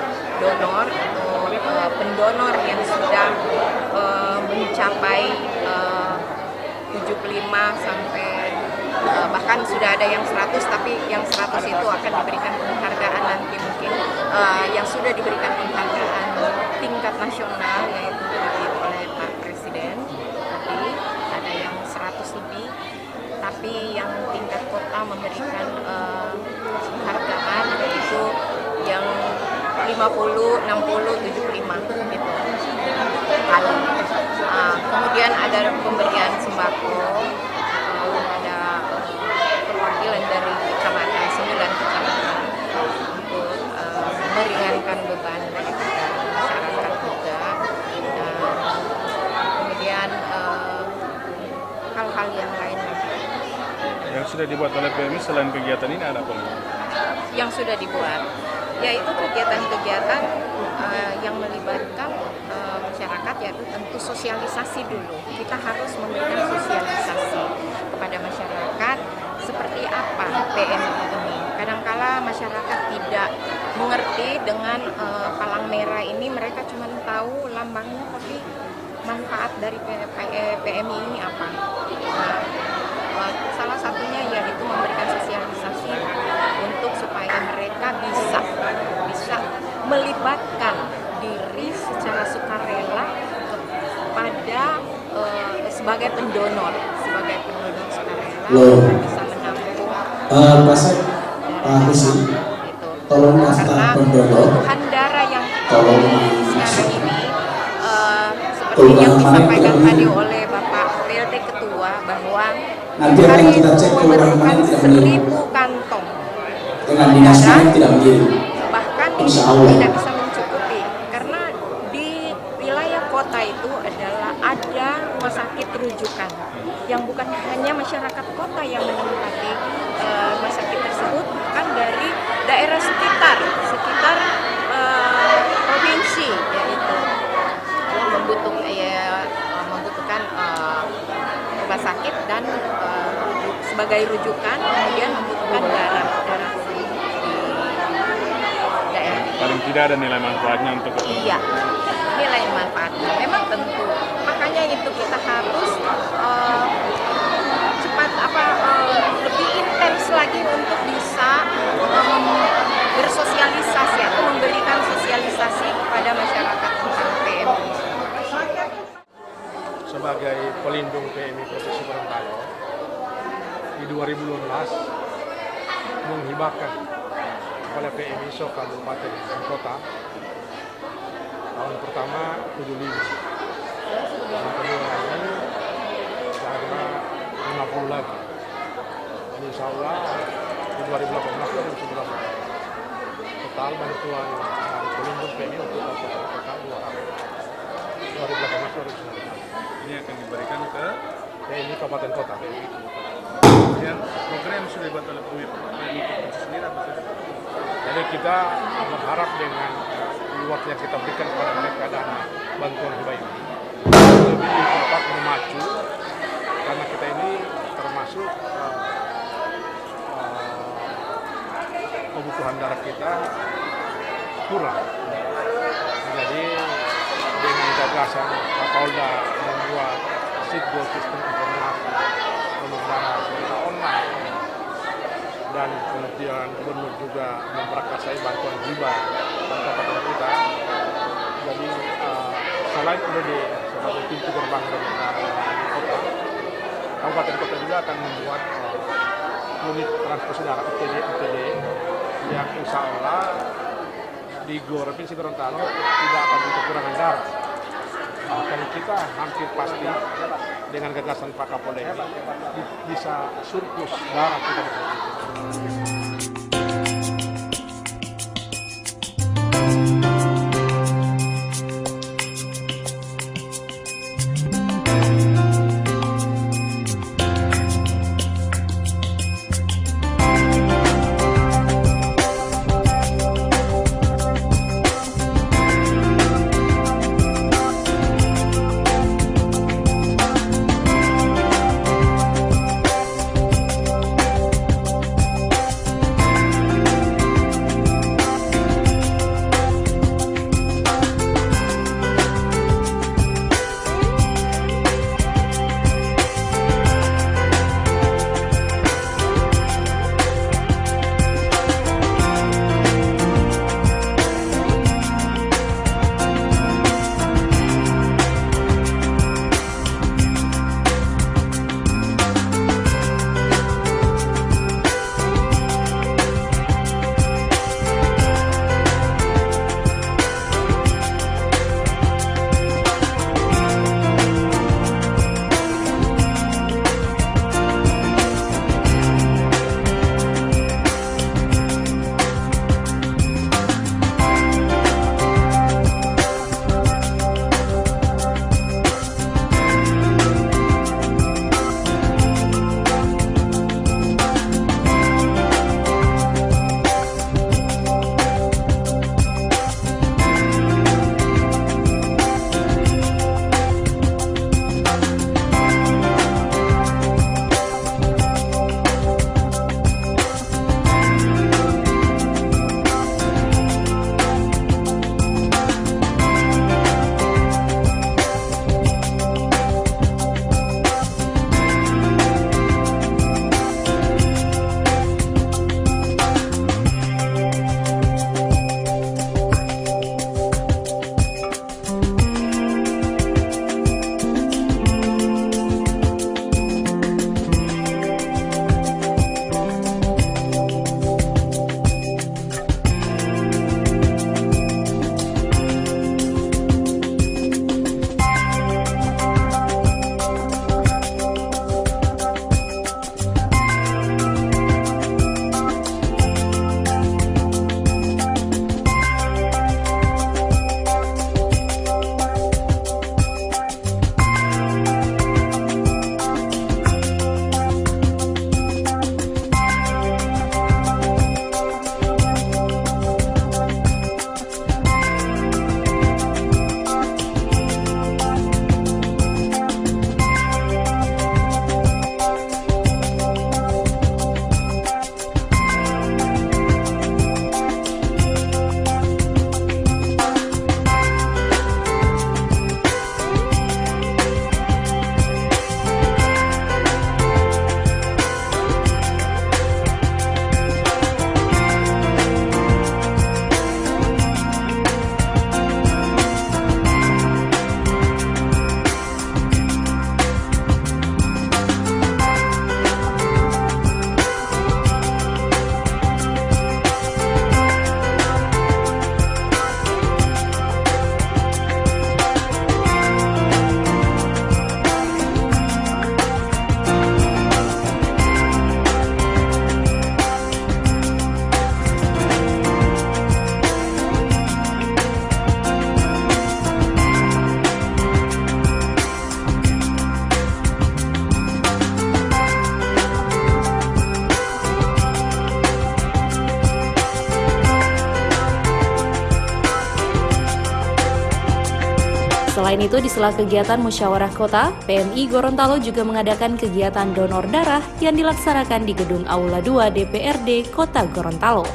donor atau pendonor yang sudah mencapai 75 sampai bahkan sudah ada yang 100, tapi yang 100 itu akan diberikan penghargaan nanti mungkin yang sudah diberikan penghargaan tingkat nasional yaitu oleh Pak Presiden. Tapi ada yang 100 lebih, tapi yang tingkat kota memberikan penghargaan yaitu yang 50, 60, 75 gitu. Kemudian ada pemberian sembako, ada perwakilan dari kecamatan 9 kecamatan untuk meringankan beban daripada masyarakat juga. Kemudian hal-hal yang lain lagi. Yang sudah dibuat oleh PMI selain kegiatan ini ada apa? Yang sudah dibuat, yaitu kegiatan-kegiatan yang melibatkan masyarakat, yaitu tentu sosialisasi dulu. Kita harus memberikan sosialisasi kepada masyarakat seperti apa PMI ini. Kadangkala masyarakat tidak mengerti dengan palang merah ini, mereka cuma tahu lambangnya, tapi manfaat dari PMI ini apa. Nah, salah satunya yaitu memberikan sosialisasi untuk supaya mereka bisa melibatkan diri secara sukarela kepada sebagai pendonor sukarela, bisa menampung Pak Husi, tolong daftar pendonor. kebutuhan darah yang Tolong sekarang ini seperti yang disampaikan tadi oleh Bapak PLT Ketua bahwa Nanti akan hari kita itu cek kelurahan memerlukan mana tidak mengirim. 1000 kantong Dengan dinas lain tidak mengirim. bahkan Insya itu Allah. tidak bisa mencukupi karena di wilayah kota itu adalah ada rumah sakit rujukan yang bukan hanya masyarakat kota yang menempati rumah sakit tersebut, bukan dari daerah sekitar provinsi, yaitu sebagai rujukan, kemudian membutuhkan darah di daerah. Paling tidak ada nilai manfaatnya untuk Iya, nilai manfaatnya memang tentu. Makanya itu kita harus lebih intens lagi untuk bisa bersosialisasi atau memberikan sosialisasi kepada masyarakat tentang PMI. Sebagai pelindung PMI Provinsi Gorontalo di 2012 menghibahkan kepada PMI Kabupaten dan Kota tahun pertama 75, yang kedua ini karena 50 lagi, dan insya Allah di 2018-2019 total bantuan dari pelindung PMI untuk Kabupaten Kota 2 kali 2018-2019 ini akan diberikan ke PMI Kabupaten Kota. yang program yang sudah dibuat oleh PMI sendiri apa saja? Jadi kita berharap dengan reward yang kita berikan kepada mereka dana bantuan hibah ini lebih dapat memacu, karena kita ini termasuk kebutuhan darah kita kurang. Jadi dengan gagasan Kapolda membuat Sitgo sistem informasi donor darah secara online, dan kemudian gubernur juga memprakarsai bantuan hibah dan kabupaten kita. Jadi selain UDD sebagai pintu gerbang donor darah kota, kabupaten kota juga akan membuat unit transfusi darah UTD yang insya Allah di Provinsi Gorontalo tidak akan kekurangan darah. Dan kita hampir pasti dengan gagasan Pak Kapolda ini bisa surplus darah kita. Selain itu, di sela kegiatan musyawarah kota, PMI Gorontalo juga mengadakan kegiatan donor darah yang dilaksanakan di gedung Aula 2 DPRD Kota Gorontalo.